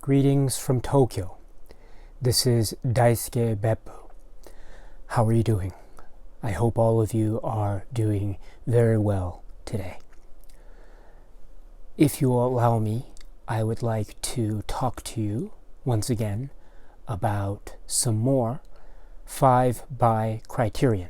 Greetings from Tokyo. This is Daisuke Beppu. How are you doing? I hope all of you are doing very well today. If you will allow me, I would like to talk to you once again about some more 5 by Criterion.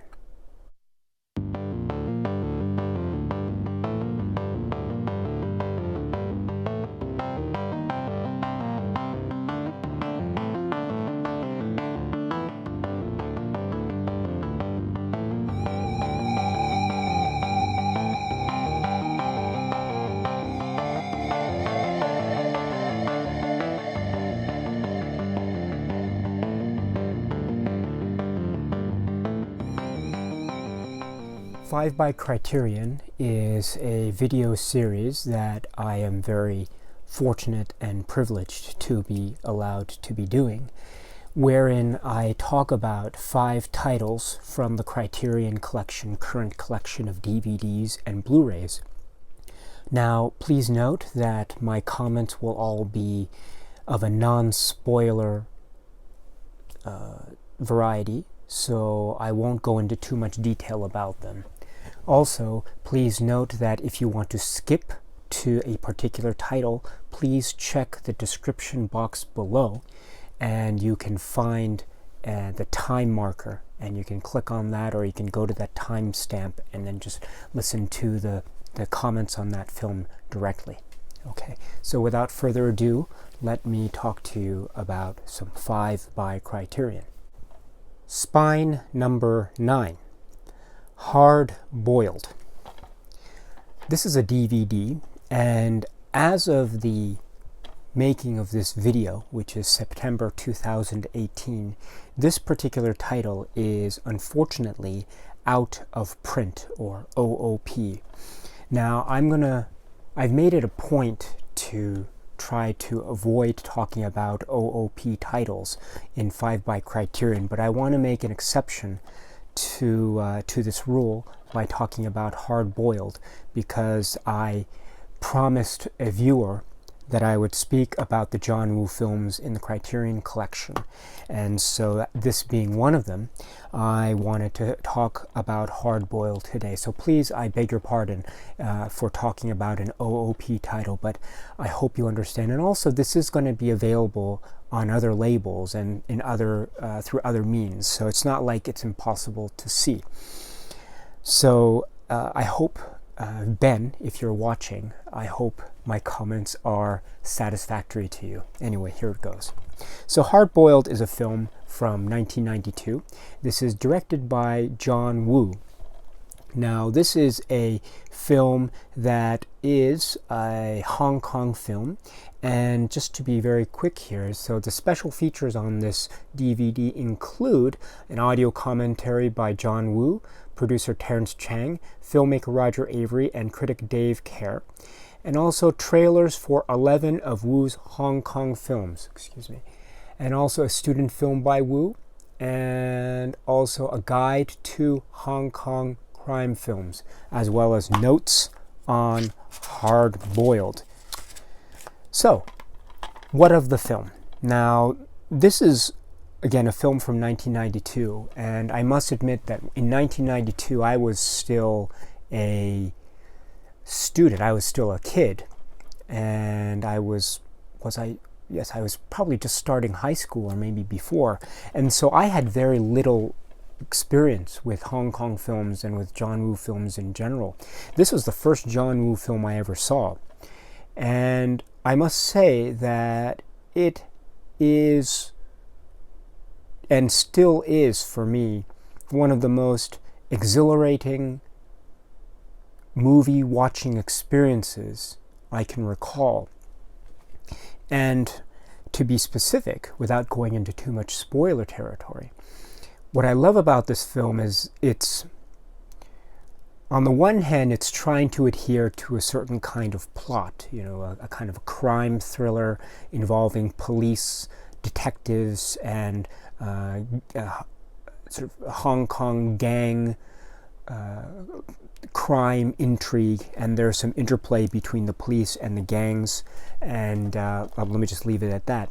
Five by Criterion is a video series that I am very fortunate and privileged to be allowed to be doing, wherein I talk about 5 titles from the Criterion Collection, current collection of DVDs and Blu-rays. Now, please note that my comments will all be of a non-spoiler variety, so I won't go into too much detail about them. Also, please note that if you want to skip to a particular title, please check the description box below and you can find the time marker, and you can click on that, or you can go to that timestamp and then just listen to the comments on that film directly. Okay, so without further ado, let me talk to you about some 5 by Criterion. Spine number 9. Hard Boiled. This is a DVD, and as of the making of this video, which is September 2018, this particular title is unfortunately out of print, or OOP. Now I've made it a point to try to avoid talking about OOP titles in 5 by Criterion, but I want to make an exception to this rule by talking about Hard Boiled, because I promised a viewer that I would speak about the John Woo films in the Criterion Collection, and so this being one of them, I wanted to talk about Hard Boiled today. So please, I beg your pardon for talking about an OOP title, but I hope you understand. And also, this is going to be available on other labels and in other through other means, so it's not like it's impossible to see. So I hope, Ben, if you're watching, I hope my comments are satisfactory to you. Anyway, here it goes. So Hard Boiled is a film from 1992. This is directed by John Woo. Now, this is a film that is a Hong Kong film, and just to be very quick here, so the special features on this DVD include an audio commentary by John Woo, producer Terrence Chang, filmmaker Roger Avery, and critic Dave Kerr, and also trailers for 11 of Woo's Hong Kong films, and also a student film by Woo, and also a guide to Hong Kong crime films, as well as notes on Hard Boiled. So, what of the film? Now, this is, again, a film from 1992, and I must admit that in 1992 I was still a student, I was still a kid, and I was probably just starting high school or maybe before, and so I had very little experience with Hong Kong films and with John Woo films in general. This was the first John Woo film I ever saw, and I must say that it is, and still is for me, one of the most exhilarating movie watching experiences I can recall. And to be specific, without going into too much spoiler territory, what I love about this film is it's, on the one hand, it's trying to adhere to a certain kind of plot, a kind of a crime thriller involving police, detectives, and sort of Hong Kong gang crime intrigue, and there's some interplay between the police and the gangs, and let me just leave it at that.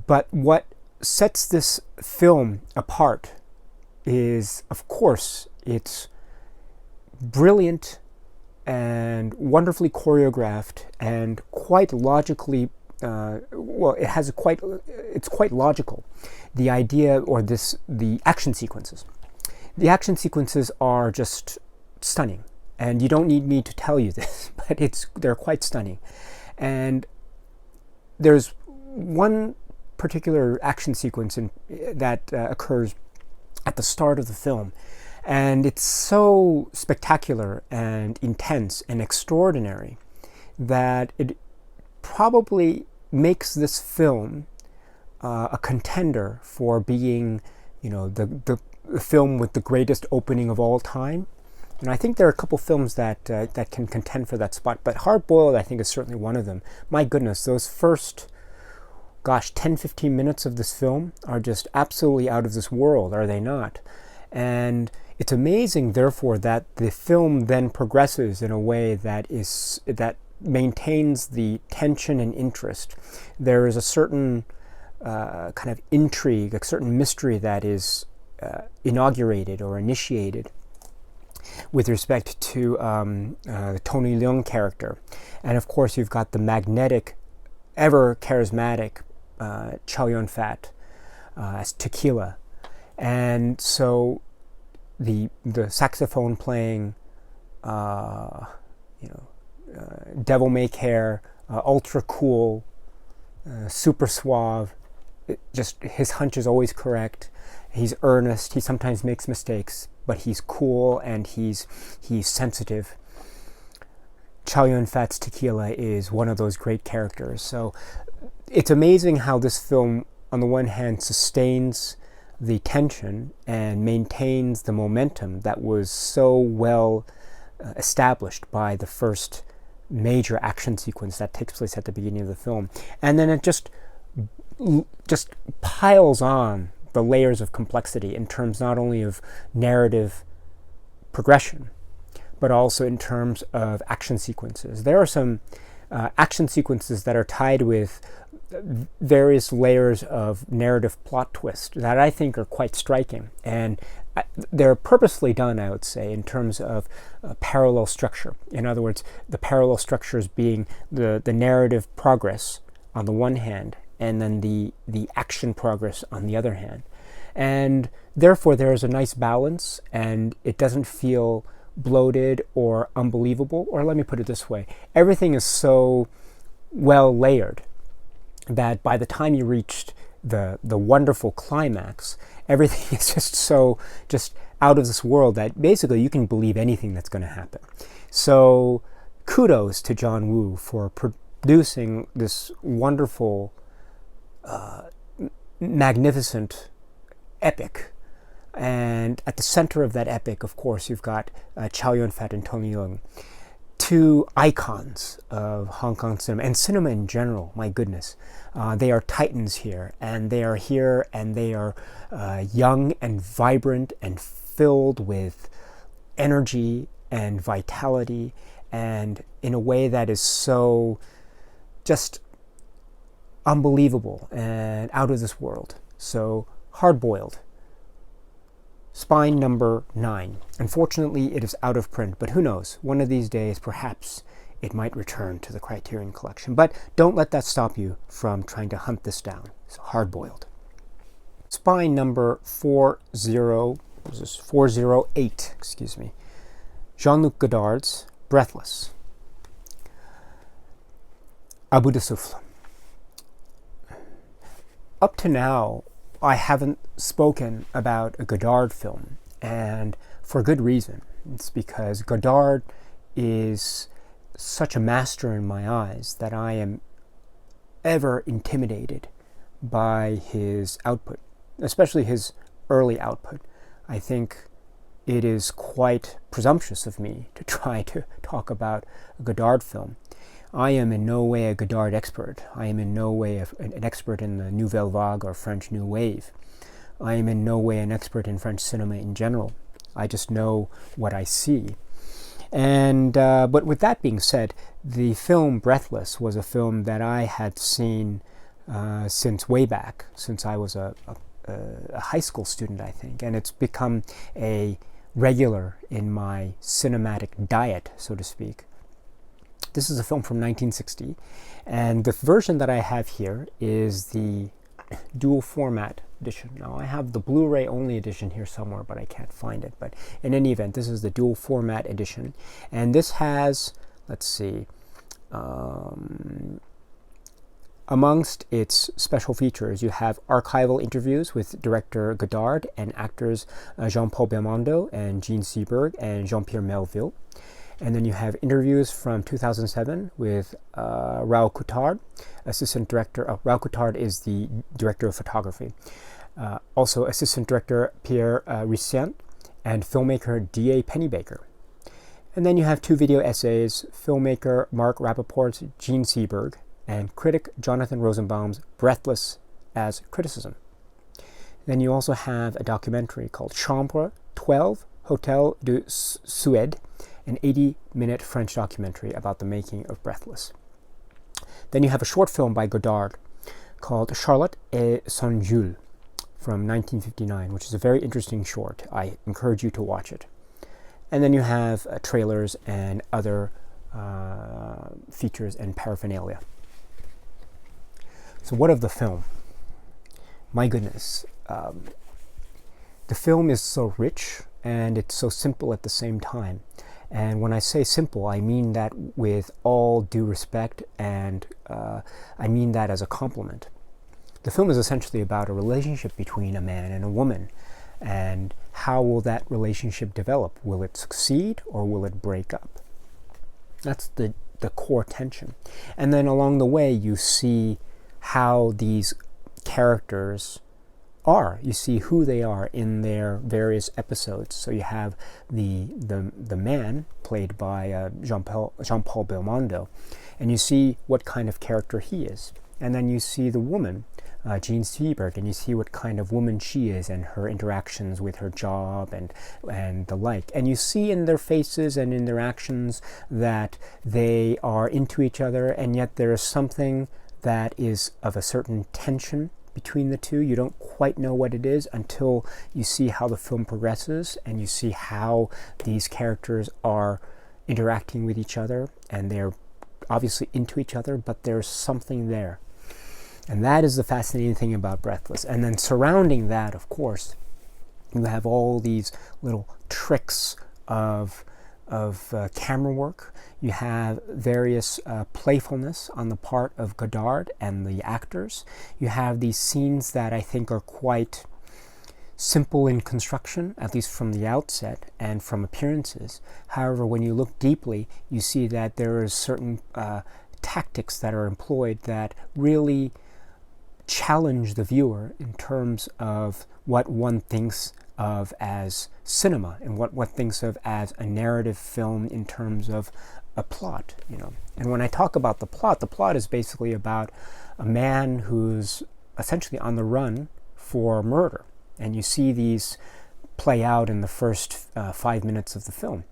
But what sets this film apart is, of course, it's brilliant and wonderfully choreographed and quite logically, it's quite logical. The idea, or the action sequences. The action sequences are just stunning, and you don't need me to tell you this, but they're quite stunning. And there's one particular action sequence that occurs at the start of the film, and it's so spectacular and intense and extraordinary that it probably makes this film a contender for being, the film with the greatest opening of all time. And I think there are a couple films that can contend for that spot, but Hard Boiled, I think, is certainly one of them. My goodness, those first 10-15 minutes of this film are just absolutely out of this world, are they not? And it's amazing, therefore, that the film then progresses in a way that maintains the tension and interest. There is a certain kind of intrigue, a certain mystery that is inaugurated or initiated with respect to the Tony Leung character. And of course, you've got the magnetic, ever charismatic Chow Yun-fat as Tequila. And so the saxophone playing, devil may care, ultra cool, super suave. Just his hunch is always correct. He's earnest. He sometimes makes mistakes, but he's cool and he's sensitive. Chow Yun-fat's Tequila is one of those great characters. So it's amazing how this film, on the one hand, sustains the tension and maintains the momentum that was so well established by the first major action sequence that takes place at the beginning of the film. And then it just piles on the layers of complexity in terms not only of narrative progression, but also in terms of action sequences. There are some action sequences that are tied with various layers of narrative plot twist that I think are quite striking. And they're purposely done, I would say, in terms of parallel structure. In other words, the parallel structures being the narrative progress on the one hand, and then the action progress on the other hand. And therefore, there is a nice balance, and it doesn't feel bloated or unbelievable. Or let me put it this way. Everything is so well layered that by the time you reached the wonderful climax, everything is just out of this world that basically you can believe anything that's going to happen. So kudos to John Woo for producing this wonderful, magnificent epic. And at the center of that epic, of course, you've got Chow Yun-fat and Tony Leung, two icons of Hong Kong cinema and cinema in general. My goodness, they are titans here, and they are young and vibrant and filled with energy and vitality, and in a way that is so just unbelievable and out of this world. So Hard Boiled, Spine number 9. Unfortunately, it is out of print, but who knows? One of these days, perhaps it might return to the Criterion Collection. But don't let that stop you from trying to hunt this down. So Hard Boiled. Spine number 408, Jean-Luc Godard's Breathless. A bout de souffle. Up to now, I haven't spoken about a Godard film, and for good reason. It's because Godard is such a master in my eyes that I am ever intimidated by his output, especially his early output. I think it is quite presumptuous of me to try to talk about a Godard film. I am in no way a Godard expert. I am in no way an expert in the Nouvelle Vague or French New Wave. I am in no way an expert in French cinema in general. I just know what I see. And but with that being said, the film Breathless was a film that I had seen since way back, since I was a high school student, I think, and it's become a regular in my cinematic diet, so to speak. This is a film from 1960, and the version that I have here is the dual format edition. Now I have the Blu-ray only edition here somewhere, but I can't find it. But in any event, this is the dual format edition, and this has, let's see, amongst its special features, you have archival interviews with director Godard and actors Jean-Paul Belmondo and Gene Seberg and Jean-Pierre Melville. And then you have interviews from 2007 with Raoul Coutard, assistant director. Raoul Coutard is the director of photography. Also, assistant director Pierre Ricient and filmmaker D.A. Pennebaker. And then you have 2 video essays, filmmaker Mark Rappaport's Gene Seberg and critic Jonathan Rosenbaum's Breathless as criticism. Then you also have a documentary called Chambre 12, Hotel de Suède, an 80-minute French documentary about the making of Breathless. Then you have a short film by Godard called Charlotte et son Jules from 1959, which is a very interesting short. I encourage you to watch it. And then you have trailers and other features and paraphernalia. So what of the film? My goodness. The film is so rich and it's so simple at the same time. And when I say simple, I mean that with all due respect, and I mean that as a compliment. The film is essentially about a relationship between a man and a woman, and how will that relationship develop? Will it succeed or will it break up? That's the core tension. And then along the way, you see how these characters are. You see who they are in their various episodes. So you have the man played by Jean-Paul Belmondo, and you see what kind of character he is. And then you see the woman, Gene Seberg, and you see what kind of woman she is and her interactions with her job and the like. And you see in their faces and in their actions that they are into each other, and yet there is something that is of a certain tension between the two. You don't quite know what it is until you see how the film progresses and you see how these characters are interacting with each other, and they're obviously into each other, but there's something there. And that is the fascinating thing about Breathless. And then surrounding that, of course, you have all these little tricks of camera work. You have various playfulness on the part of Godard and the actors. You have these scenes that I think are quite simple in construction, at least from the outset and from appearances. However, when you look deeply, you see that there are certain tactics that are employed that really challenge the viewer in terms of what one thinks of as cinema and what one thinks of as a narrative film in terms of a plot, you know. And when I talk about the plot is basically about a man who's essentially on the run for murder. And you see these play out in the first 5 minutes of the film.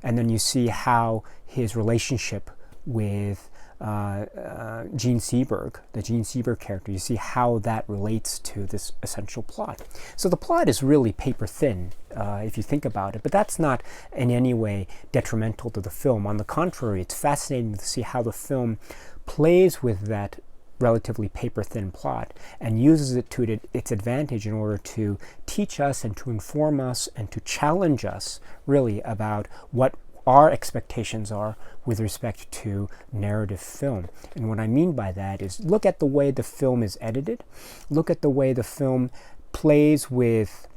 And then you see how his relationship with Gene Seberg, the Gene Seberg character, you see how that relates to this essential plot. So the plot is really paper thin, if you think about it, but that's not in any way detrimental to the film. On the contrary, it's fascinating to see how the film plays with that relatively paper thin plot and uses it to its advantage in order to teach us and to inform us and to challenge us really about what our expectations are with respect to narrative film. And what I mean by that is look at the way the film is edited, look at the way the film plays with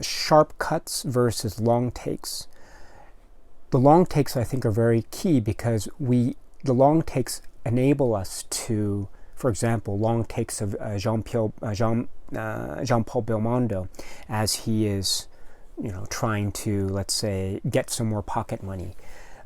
sharp cuts versus long takes. The long takes, I think, are very key because the long takes enable us to, for example, long takes of Jean-Paul Belmondo as he is, you know, trying to, let's say, get some more pocket money.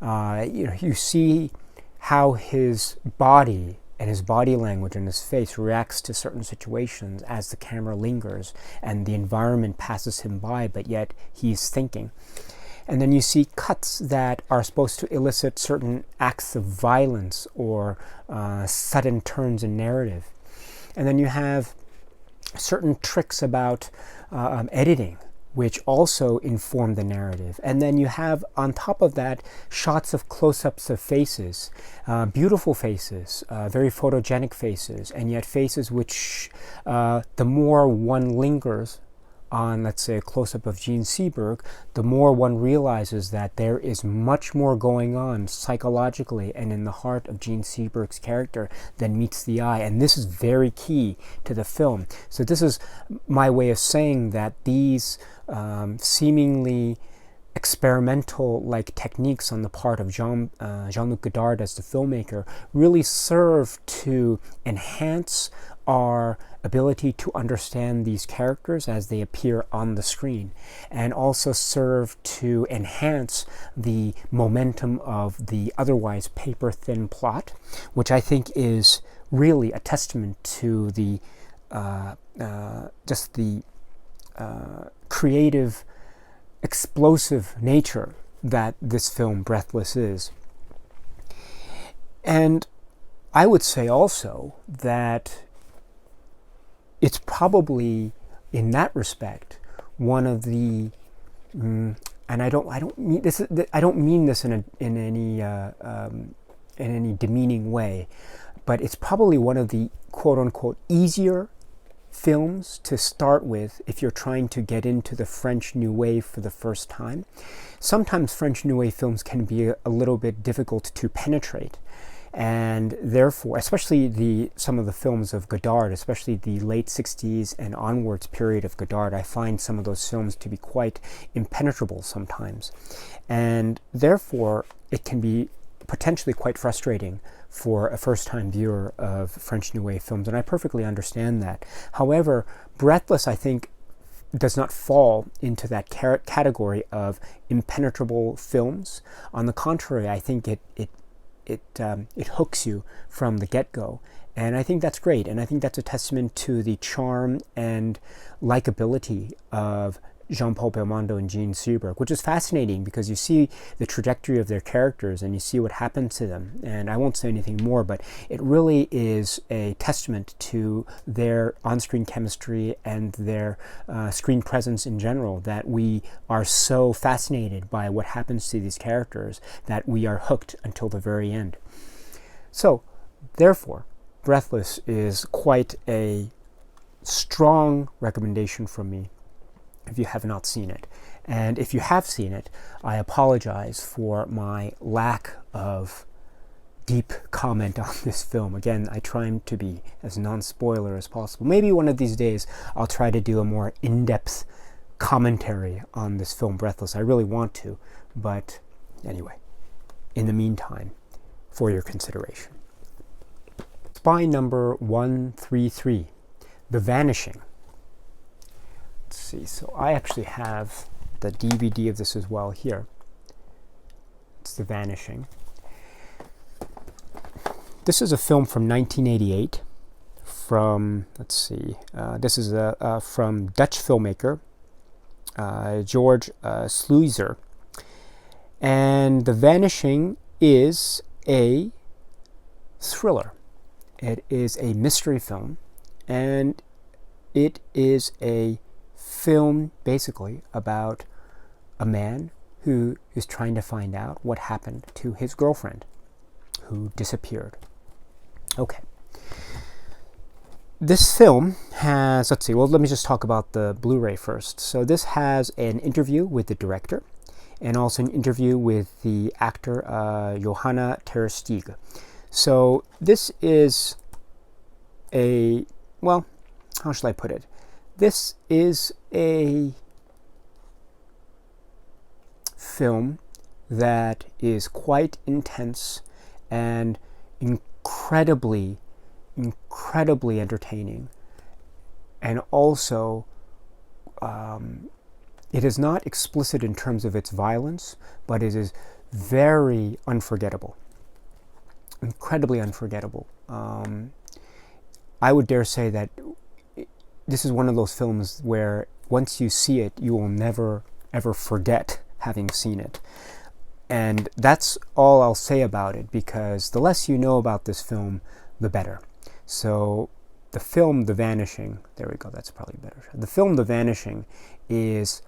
You know, you see how his body and his body language and his face reacts to certain situations as the camera lingers and the environment passes him by, but yet he's thinking. And then you see cuts that are supposed to elicit certain acts of violence or sudden turns in narrative. And then you have certain tricks about editing, which also inform the narrative. And then you have, on top of that, shots of close-ups of faces, beautiful faces, very photogenic faces, and yet faces which, the more one lingers on, let's say, a close-up of Jean Seberg, the more one realizes that there is much more going on psychologically and in the heart of Jean Seberg's character than meets the eye. And this is very key to the film. So this is my way of saying that these seemingly experimental-like techniques on the part of Jean-Luc Godard as the filmmaker really serve to enhance our ability to understand these characters as they appear on the screen, and also serve to enhance the momentum of the otherwise paper-thin plot, which I think is really a testament to the just the creative, explosive nature that this film Breathless is. And I would say also that it's probably, in that respect, one of the, and I don't mean this. I don't mean this in any demeaning way, but it's probably one of the quote unquote easier films to start with if you're trying to get into the French New Wave for the first time. Sometimes French New Wave films can be a little bit difficult to penetrate. And therefore, especially some of the films of Godard, especially the late 60s and onwards period of Godard, I find some of those films to be quite impenetrable sometimes. And therefore, it can be potentially quite frustrating for a first-time viewer of French New Wave films, and I perfectly understand that. However, Breathless, I think, does not fall into that category of impenetrable films. On the contrary, I think it hooks you from the get-go, and I think that's great, and I think that's a testament to the charm and likability of Jean-Paul Belmondo and Jean Seberg, which is fascinating because you see the trajectory of their characters and you see what happened to them. And I won't say anything more, but it really is a testament to their on-screen chemistry and their screen presence in general, that we are so fascinated by what happens to these characters that we are hooked until the very end. So, therefore, Breathless is quite a strong recommendation from me if you have not seen it. And if you have seen it, I apologize for my lack of deep comment on this film. Again, I try to be as non-spoiler as possible. Maybe one of these days I'll try to do a more in-depth commentary on this film, Breathless. I really want to, but anyway, in the meantime, for your consideration. Spy number 133, The Vanishing. Let's see, so I actually have the DVD of this as well here. It's The Vanishing. This is a film from 1988 from, let's see, this is from Dutch filmmaker George Sluizer. And The Vanishing is a thriller. It is a mystery film, and it is a film basically about a man who is trying to find out what happened to his girlfriend who disappeared. Okay. This film has, let's see, well, let me just talk about the Blu-ray first. So this has an interview with the director and also an interview with the actor Johanna Ter-Steege. So this is a, well, how should I put it? This is a film that is quite intense and incredibly entertaining. And also, it is not explicit in terms of its violence, but it is very unforgettable. incredibly unforgettable. I would dare say that this is one of those films where once you see it, you will never ever forget having seen it. And that's all I'll say about it, because the less you know about this film, the better. So the film The Vanishing, there we go, that's probably better. The film The Vanishing is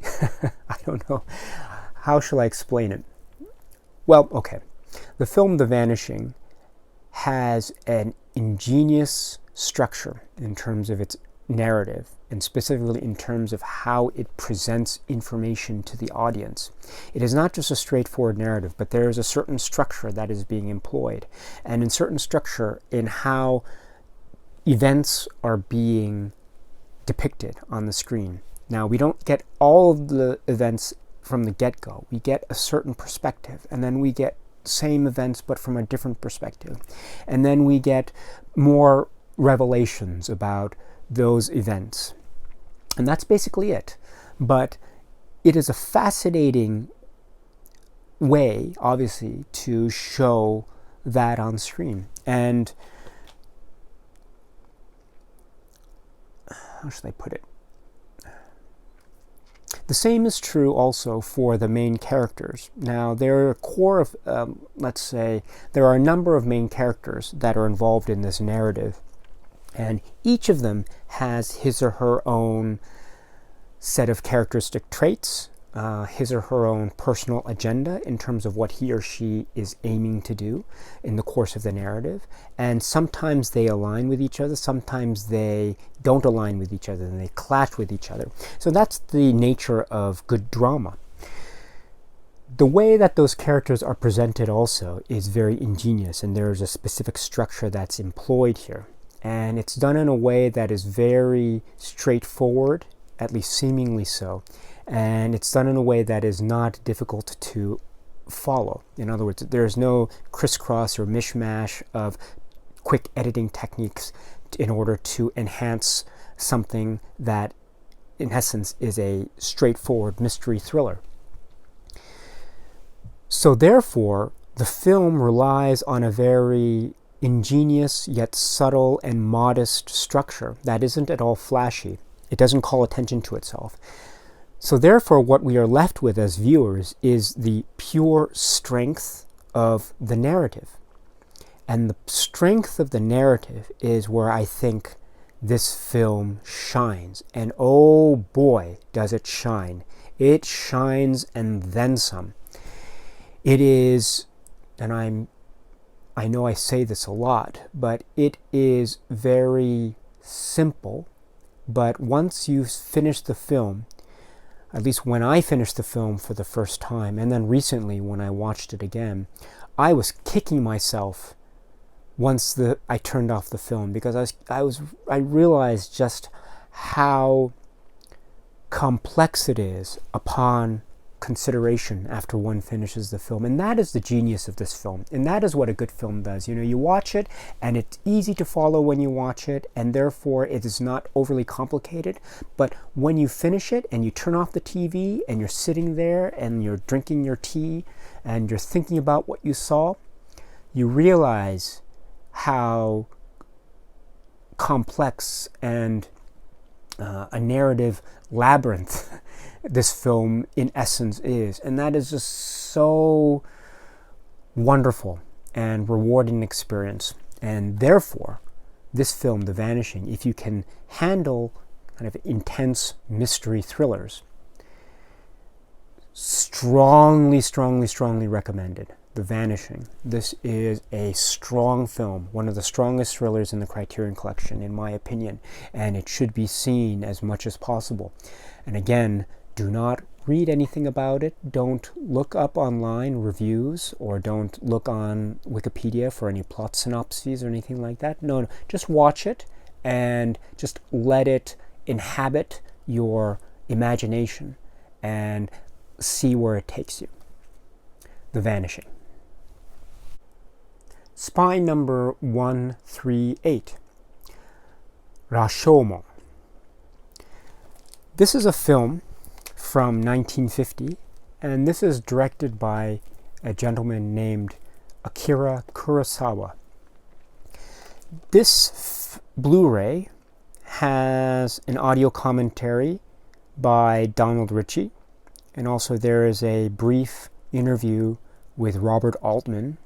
I don't know, how shall I explain it? Well, okay. The film The Vanishing has an ingenious structure in terms of its narrative, and specifically in terms of how it presents information to the audience. It is not just a straightforward narrative, but there is a certain structure that is being employed, and in certain structure in how events are being depicted on the screen. Now, we don't get all of the events from the get-go. We get a certain perspective, and then we get same events but from a different perspective. And then we get more revelations about those events. And that's basically it. But it is a fascinating way, obviously, to show that on screen. And how should I put it? The same is true also for the main characters. Now, there are a core of, let's say, there are a number of main characters that are involved in this narrative, and each of them has his or her own set of characteristic traits, his or her own personal agenda in terms of what he or she is aiming to do in the course of the narrative. And sometimes they align with each other, sometimes they don't align with each other, and they clash with each other. So that's the nature of good drama. The way that those characters are presented also is very ingenious, and there is a specific structure that's employed here. And it's done in a way that is very straightforward, at least seemingly so. And it's done in a way that is not difficult to follow. In other words, there's no crisscross or mishmash of quick editing techniques in order to enhance something that, in essence, is a straightforward mystery thriller. So therefore, the film relies on a very ingenious yet subtle and modest structure that isn't at all flashy. It doesn't call attention to itself. So therefore, what we are left with as viewers is the pure strength of the narrative. And the strength of the narrative is where I think this film shines. And oh boy, does it shine. It shines and then some. It is, and I know I say this a lot, but it is very simple. But once you finish the film, at least when I finished the film for the first time, and then recently when I watched it again, I was kicking myself once I turned off the film, because I realized just how complex it is upon consideration after one finishes the film. And that is the genius of this film, and that is what a good film does. You know, you watch it and it's easy to follow when you watch it, and therefore it is not overly complicated. But when you finish it and you turn off the TV and you're sitting there and you're drinking your tea and you're thinking about what you saw, you realize how complex and a narrative labyrinth this film in essence is. And that is just so wonderful and rewarding experience. And therefore, this film, The Vanishing, if you can handle kind of intense mystery thrillers, strongly recommended. The Vanishing. This is a strong film, one of the strongest thrillers in the Criterion Collection, in my opinion, and it should be seen as much as possible. And again, do not read anything about it. Don't look up online reviews, or don't look on Wikipedia for any plot synopses or anything like that. No, just watch it and just let it inhabit your imagination and see where it takes you. The Vanishing. Spy number 138, Rashomon. This is a film from 1950, and this is directed by a gentleman named Akira Kurosawa. This Blu-ray has an audio commentary by Donald Ritchie, and also there is a brief interview with Robert Altman.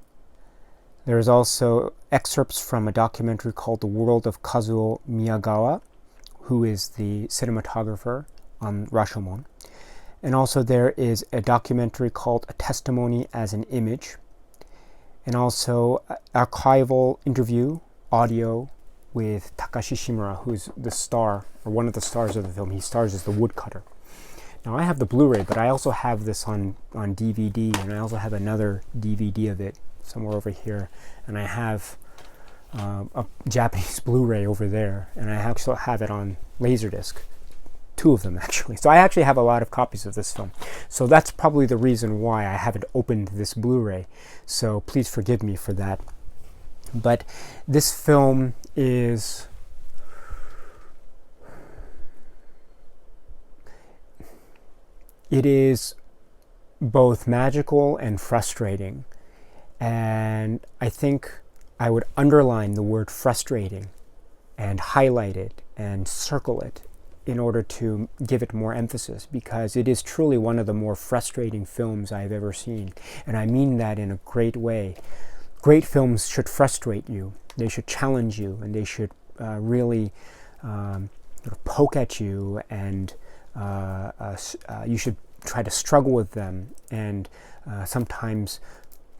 There is also excerpts from a documentary called The World of Kazuo Miyagawa, who is the cinematographer on Rashomon. And also there is a documentary called A Testimony as an Image, and also archival interview audio with Takashi Shimura, who's the star, or one of the stars of the film. He stars as the woodcutter. Now I have the Blu-ray, but I also have this on DVD, and I also have another DVD of it somewhere over here, and I have a Japanese Blu-ray over there, and I actually have it on Laserdisc. 2 of them actually. So I actually have a lot of copies of this film. So that's probably the reason why I haven't opened this Blu-ray. So please forgive me for that. But this film is both magical and frustrating. And I think I would underline the word frustrating and highlight it and circle it in order to give it more emphasis, because it is truly one of the more frustrating films I've ever seen. And I mean that in a great way. Great films should frustrate you. They should challenge you, and they should really poke at you, and you should try to struggle with them. And sometimes,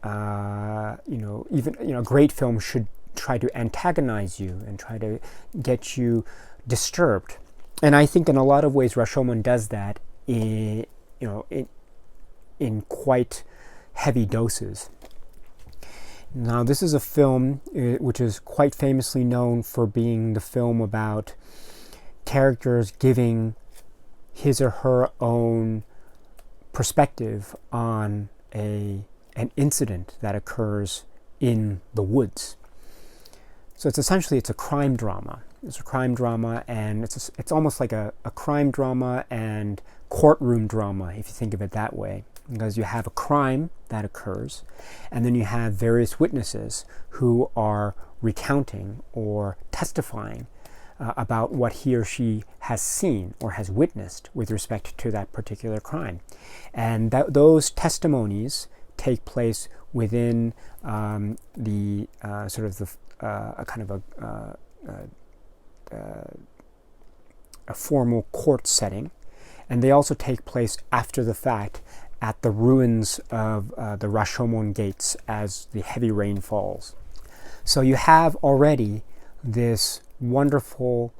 even a great film should try to antagonize you and try to get you disturbed. And I think in a lot of ways Rashomon does that in quite heavy doses. Now this is a film which is quite famously known for being the film about characters giving his or her own perspective on an incident that occurs in the woods. So it's a crime drama. It's a crime drama, and it's almost like a crime drama and courtroom drama, if you think of it that way. Because you have a crime that occurs, and then you have various witnesses who are recounting or testifying about what he or she has seen or has witnessed with respect to that particular crime. And those testimonies take place within the sort of the a kind of a formal court setting, and they also take place after the fact at the ruins of the Rashomon gates as the heavy rain falls. So you have already this wonderful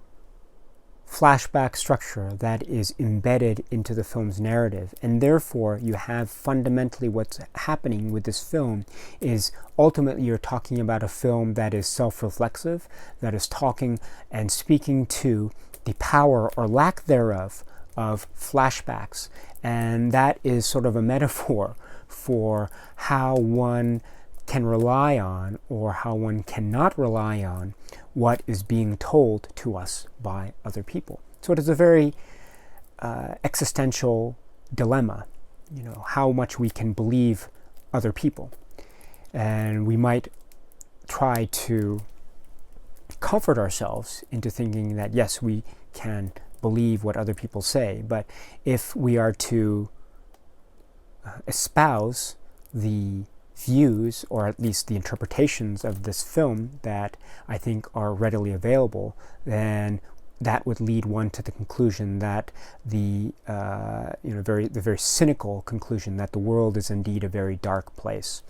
flashback structure that is embedded into the film's narrative, and therefore you have fundamentally what's happening with this film is ultimately you're talking about a film that is self-reflexive, that is talking and speaking to the power or lack thereof of flashbacks, and that is sort of a metaphor for how one can rely on or how one cannot rely on what is being told to us by other people. So it is a very existential dilemma, how much we can believe other people. And we might try to comfort ourselves into thinking that yes, we can believe what other people say, but if we are to espouse the views, or at least the interpretations of this film that I think are readily available, then that would lead one to the conclusion that the very cynical conclusion that the world is indeed a very dark place.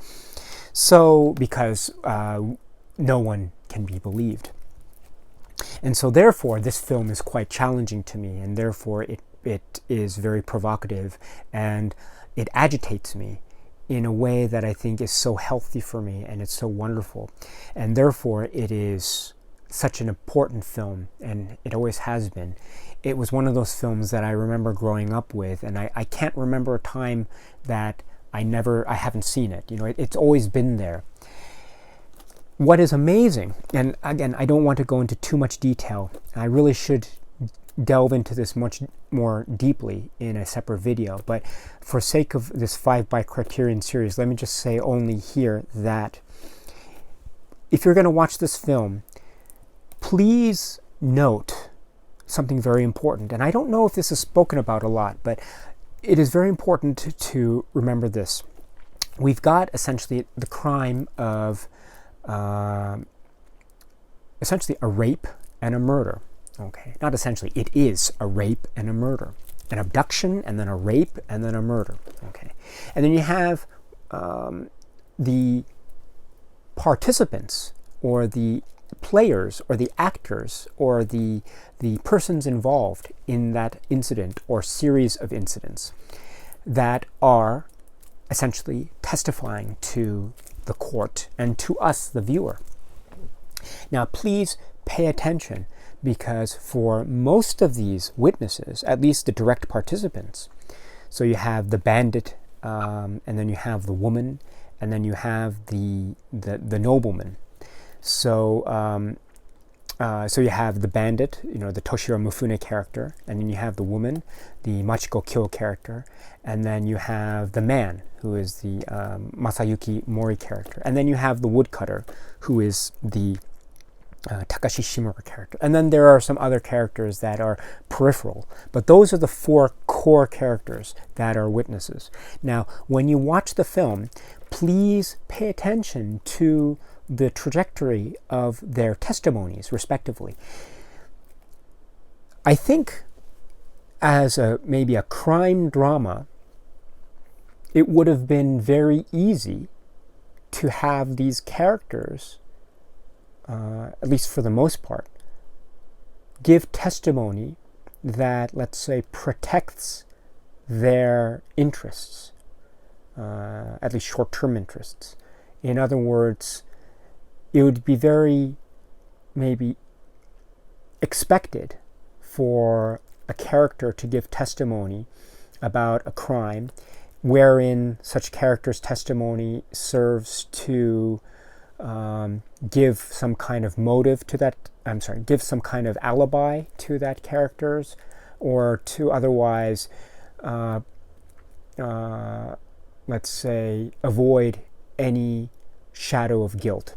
So because no one can be believed. And so therefore this film is quite challenging to me, and therefore it is very provocative, and it agitates me in a way that I think is so healthy for me, and it's so wonderful. And therefore it is such an important film, and it always has been. It was one of those films that I remember growing up with, and I can't remember a time that I haven't seen it. It's always been there. What is amazing, and again, I don't want to go into too much detail. I really should, delve into this much more deeply in a separate video, but for sake of this 5 by Criterion series, let me just say only here that if you're going to watch this film, please note something very important. And I don't know if this is spoken about a lot, but it is very important to remember this. We've got essentially the crime of essentially a rape and a murder. Okay, not essentially, it is a rape and a murder. An abduction and then a rape and then a murder. Okay, and then you have the participants or the players or the actors or the persons involved in that incident or series of incidents that are essentially testifying to the court and to us, the viewer. Now, please pay attention, because for most of these witnesses, at least the direct participants, so you have the bandit, and then you have the woman, and then you have the nobleman. So so you have the bandit, the Toshiro Mifune character, and then you have the woman, the Machiko Kyo character, and then you have the man, who is the Masayuki Mori character, and then you have the woodcutter, who is the Takashi Shimura character. And then there are some other characters that are peripheral, but those are the 4 core characters that are witnesses. Now, when you watch the film, please pay attention to the trajectory of their testimonies, respectively. I think as maybe a crime drama, it would have been very easy to have these characters, at least for the most part, give testimony that, let's say, protects their interests, at least short-term interests. In other words, it would be very maybe expected for a character to give testimony about a crime wherein such character's testimony serves to give some kind of motive to that, give some kind of alibi to that character's, or to otherwise, let's say, avoid any shadow of guilt.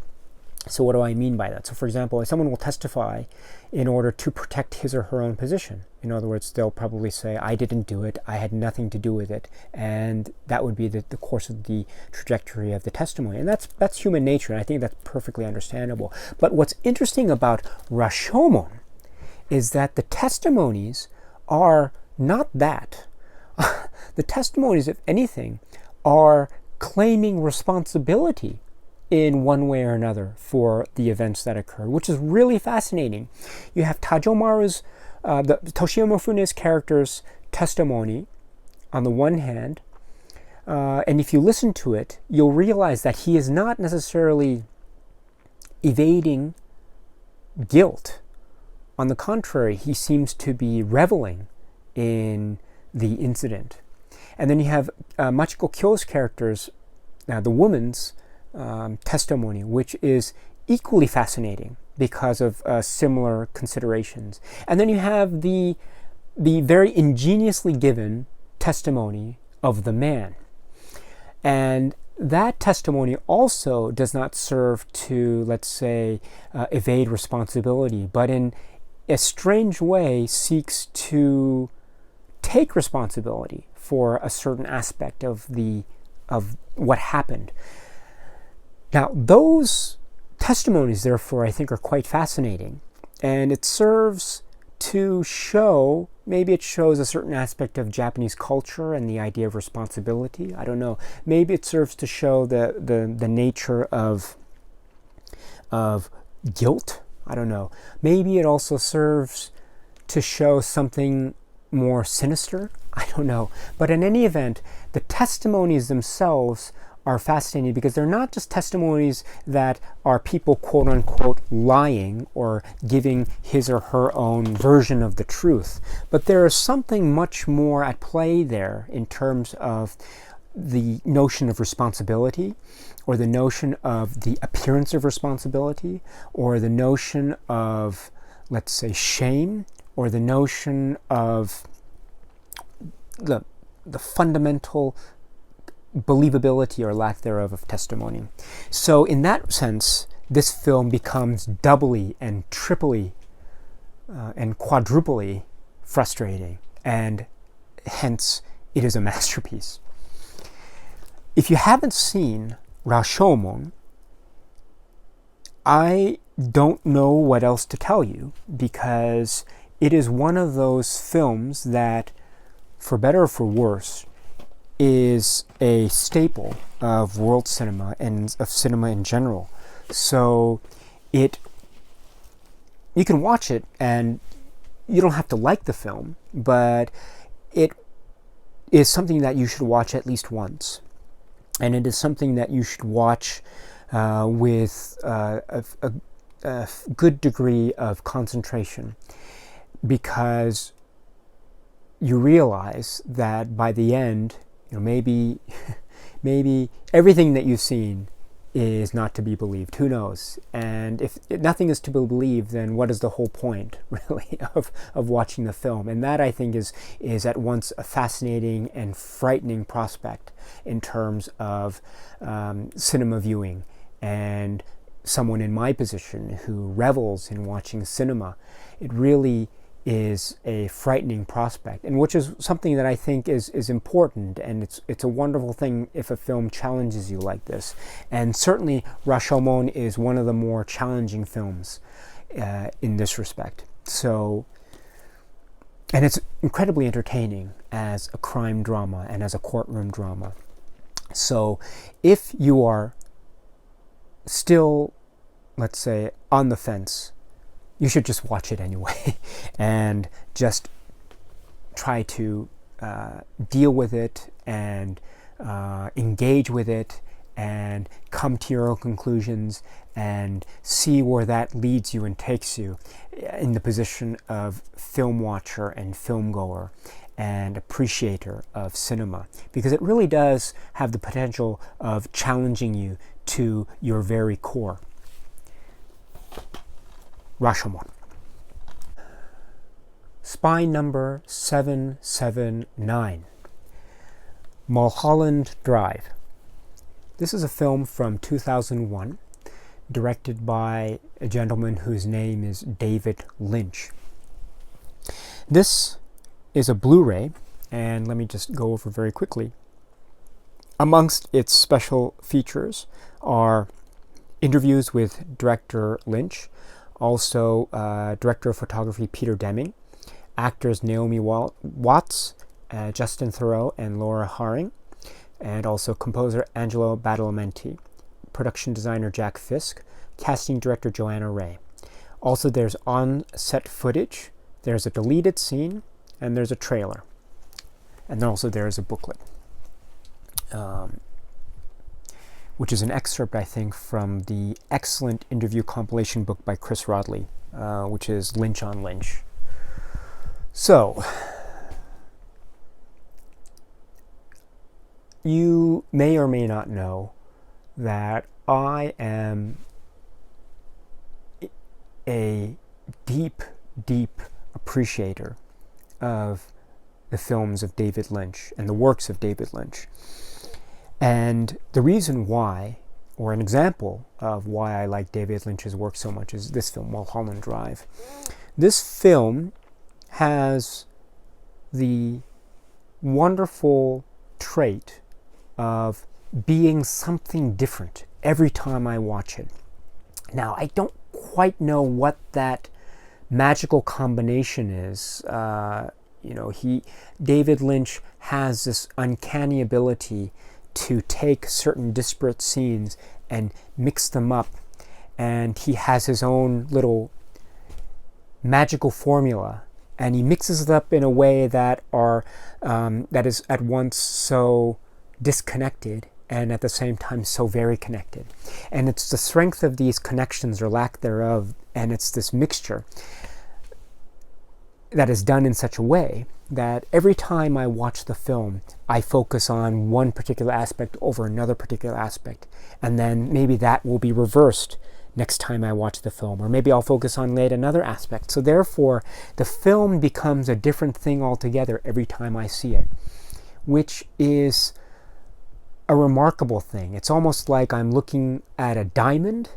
So what do I mean by that? So for example, someone will testify in order to protect his or her own position. In other words, they'll probably say, I didn't do it, I had nothing to do with it, and that would be the course of the trajectory of the testimony. And that's human nature, and I think that's perfectly understandable. But what's interesting about Rashomon is that the testimonies are not that. The testimonies, if anything, are claiming responsibility in one way or another for the events that occurred, which is really fascinating. You have Tajomaru's, the Toshio Mifune's character's testimony on the one hand, and if you listen to it, you'll realize that he is not necessarily evading guilt. On the contrary, he seems to be reveling in the incident. And then you have Machiko Kyo's character's, the woman's, testimony, which is equally fascinating because of similar considerations. And then you have the very ingeniously given testimony of the man. And that testimony also does not serve to, let's say, evade responsibility, but in a strange way seeks to take responsibility for a certain aspect of what happened. Now, those testimonies, therefore, I think are quite fascinating, and it serves to show, maybe it shows a certain aspect of Japanese culture and the idea of responsibility. I don't know. Maybe it serves to show the nature of guilt. I don't know. Maybe it also serves to show something more sinister. I don't know. But in any event, the testimonies themselves are fascinating because they're not just testimonies that are people quote unquote lying or giving his or her own version of the truth, but there is something much more at play there in terms of the notion of responsibility, or the notion of the appearance of responsibility, or the notion of, let's say, shame, or the notion of the fundamental believability or lack thereof of testimony. So in that sense, this film becomes doubly and triply and quadruply frustrating, and hence it is a masterpiece. If you haven't seen Rashomon, I don't know what else to tell you, because it is one of those films that, for better or for worse, is a staple of world cinema and of cinema in general. So you can watch it and you don't have to like the film, but it is something that you should watch at least once. And it is something that you should watch with a good degree of concentration, because you realize that by the end, maybe everything that you've seen is not to be believed. Who knows? And if nothing is to be believed, then what is the whole point, really, of watching the film? And that, I think, is at once a fascinating and frightening prospect in terms of cinema viewing. And someone in my position who revels in watching cinema, it really is a frightening prospect, and which is something that I think is important, and it's a wonderful thing if a film challenges you like this. And certainly Rashomon is one of the more challenging films in this respect. So, and it's incredibly entertaining as a crime drama and as a courtroom drama. So if you are still, let's say, on the fence, you should just watch it anyway and just try to deal with it and engage with it and come to your own conclusions and see where that leads you and takes you in the position of film watcher and film goer and appreciator of cinema, because it really does have the potential of challenging you to your very core. Rashomon. Spy number 779, Mulholland Drive. This is a film from 2001, directed by a gentleman whose name is David Lynch. This is a Blu-ray, and let me just go over very quickly. Amongst its special features are interviews with director Lynch, also director of photography Peter Deming, actors Naomi Watts, Justin Theroux, and Laura Haring, and also composer Angelo Badalamenti, production designer Jack Fisk, casting director Joanna Ray. Also there's on-set footage, there's a deleted scene, and there's a trailer. And then also there's a booklet, which is an excerpt, I think, from the excellent interview compilation book by Chris Rodley, which is Lynch on Lynch. So, you may or may not know that I am a deep, deep appreciator of the films of David Lynch and the works of David Lynch. And the reason why, or an example of why I like David Lynch's work so much, is this film, Mulholland Drive. This film has the wonderful trait of being something different every time I watch it. Now, I don't quite know what that magical combination is. David Lynch has this uncanny ability to take certain disparate scenes and mix them up, and he has his own little magical formula, and he mixes it up in a way that is at once so disconnected and at the same time so very connected. And it's the strength of these connections or lack thereof, and it's this mixture that is done in such a way that every time I watch the film, I focus on one particular aspect over another particular aspect, and then maybe that will be reversed next time I watch the film, or maybe I'll focus on yet another aspect. So therefore, the film becomes a different thing altogether every time I see it, which is a remarkable thing. It's almost like I'm looking at a diamond.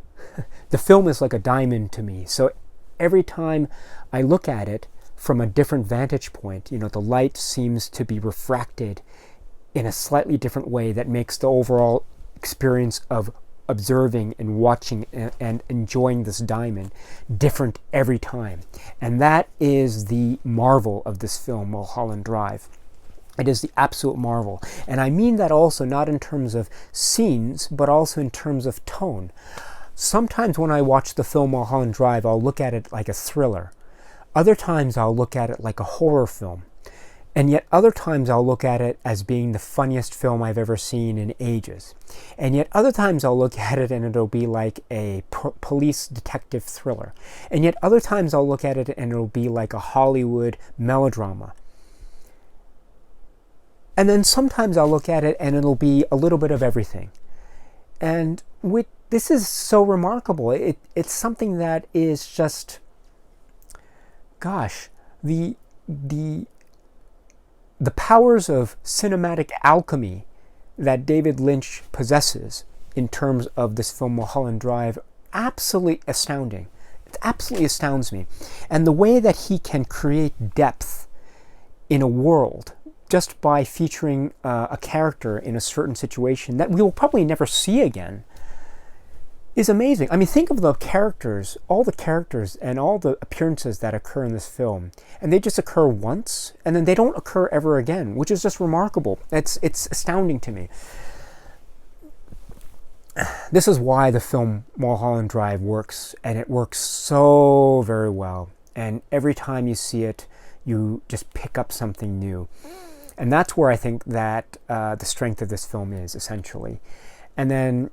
The film is like a diamond to me. So every time I look at it from a different vantage point, the light seems to be refracted in a slightly different way that makes the overall experience of observing and watching and enjoying this diamond different every time. And that is the marvel of this film, Mulholland Drive. It is the absolute marvel. And I mean that also not in terms of scenes, but also in terms of tone. Sometimes when I watch the film Mulholland Drive, I'll look at it like a thriller. Other times I'll look at it like a horror film. And yet other times I'll look at it as being the funniest film I've ever seen in ages. And yet other times I'll look at it and it'll be like a police detective thriller. And yet other times I'll look at it and it'll be like a Hollywood melodrama. And then sometimes I'll look at it and it'll be a little bit of everything. And this is so remarkable. It's something that is just, gosh, the powers of cinematic alchemy that David Lynch possesses in terms of this film Mulholland Drive, absolutely astounding. It absolutely astounds me. And the way that he can create depth in a world just by featuring a character in a certain situation that we will probably never see again is amazing. I mean, think of the characters, all the characters and all the appearances that occur in this film, and they just occur once, and then they don't occur ever again, which is just remarkable. It's astounding to me. This is why the film Mulholland Drive works, and it works so very well. And every time you see it, you just pick up something new. And that's where I think that the strength of this film is, essentially. And then,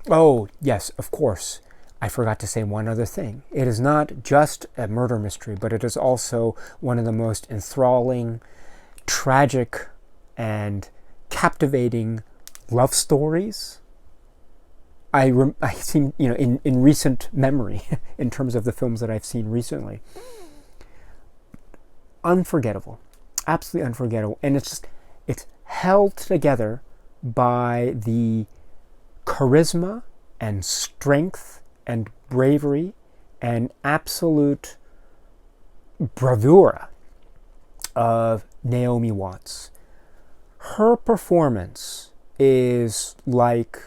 oh, yes, of course, I forgot to say one other thing. It is not just a murder mystery, but it is also one of the most enthralling, tragic, and captivating love stories I've seen, in recent memory, in terms of the films that I've seen recently. Unforgettable. Absolutely unforgettable. And it's held together by the charisma and strength and bravery and absolute bravura of Naomi Watts. Her performance is like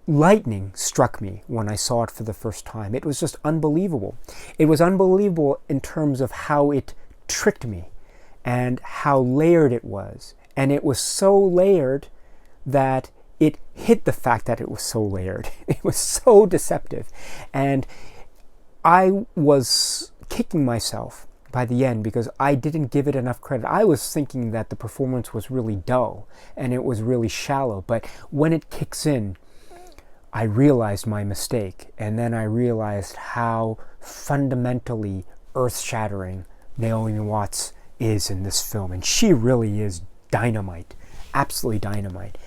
lightning struck me when I saw it for the first time. It was just unbelievable. It was unbelievable in terms of how it tricked me and how layered it was. And it was so layered that it hid the fact that it was so layered. It was so deceptive. And I was kicking myself by the end because I didn't give it enough credit. I was thinking that the performance was really dull and it was really shallow. But when it kicks in, I realized my mistake, and then I realized how fundamentally earth-shattering Naomi Watts is in this film, and she really is dynamite, absolutely dynamite.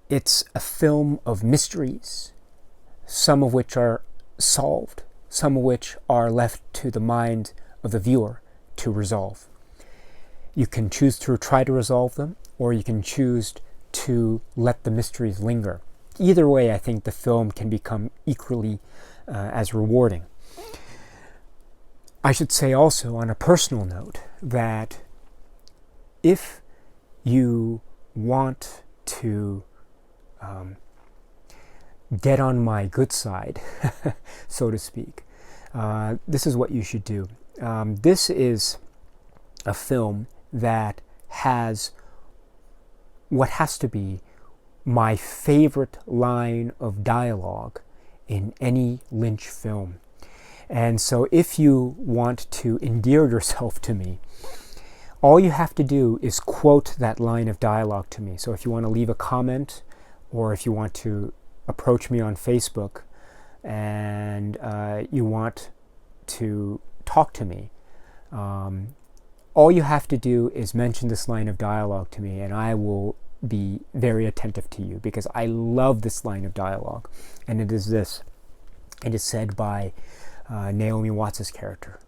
It's a film of mysteries, some of which are solved, some of which are left to the mind of the viewer to resolve. You can choose to try to resolve them, or you can choose to let the mysteries linger. Either way, I think the film can become equally as rewarding. I should say also, on a personal note, that if you want to get on my good side, so to speak, this is what you should do. This is a film that has what has to be my favorite line of dialogue in any Lynch film. And so if you want to endear yourself to me, all you have to do is quote that line of dialogue to me. So if you want to leave a comment, or if you want to approach me on Facebook and you want to talk to me, all you have to do is mention this line of dialogue to me, and I will be very attentive to you, because I love this line of dialogue. And it is this. It is said by Naomi Watts' character.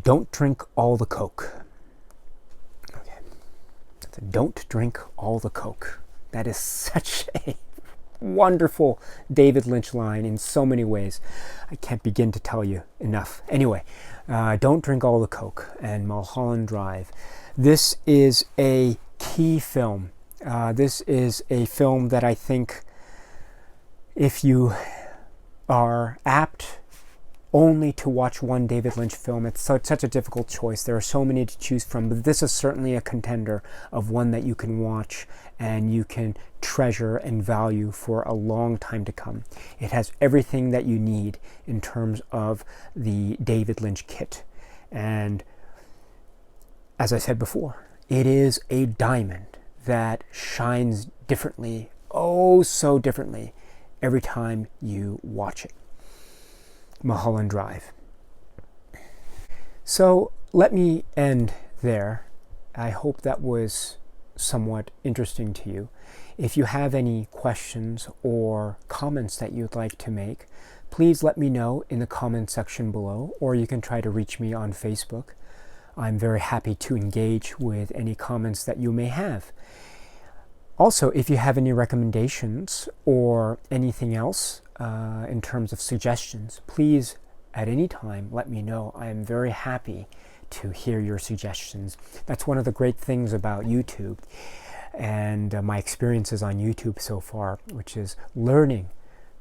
Don't drink all the Coke. Okay. So don't drink all the Coke. That is such a wonderful David Lynch line in so many ways. I can't begin to tell you enough. Anyway, don't drink all the Coke and Mulholland Drive. This is a key film. This is a film that I think, if you are apt only to watch one David Lynch film, it's such a difficult choice. There are so many to choose from, but this is certainly a contender of one that you can watch and you can treasure and value for a long time to come. It has everything that you need in terms of the David Lynch kit. And as I said before, it is a diamond that shines differently, oh so differently, every time you watch it. Mulholland Drive. So let me end there. I hope that was somewhat interesting to you. If you have any questions or comments that you'd like to make, please let me know in the comment section below, or you can try to reach me on Facebook. I'm very happy to engage with any comments that you may have. Also, if you have any recommendations or anything else in terms of suggestions, please at any time let me know. I am very happy to hear your suggestions. That's one of the great things about YouTube and my experiences on YouTube so far, which is learning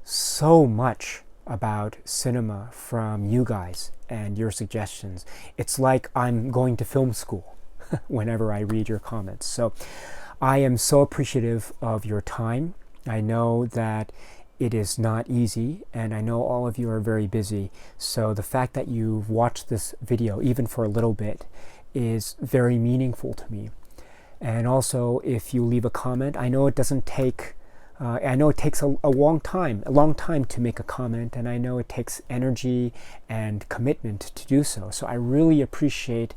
so much about cinema from you guys and your suggestions. It's like I'm going to film school whenever I read your comments. So I am so appreciative of your time. I know that it is not easy, and I know all of you are very busy. So the fact that you've watched this video, even for a little bit, is very meaningful to me. And also, if you leave a comment, I know it doesn't take I know it takes a long time to make a comment, and I know it takes energy and commitment to do so. So I really appreciate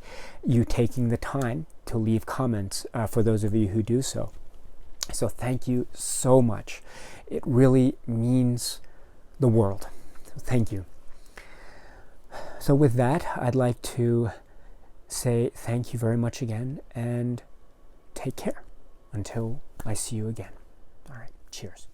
you taking the time to leave comments for those of you who do so. So thank you so much. It really means the world. So thank you. So with that, I'd like to say thank you very much again, and take care until I see you again. All right. Cheers.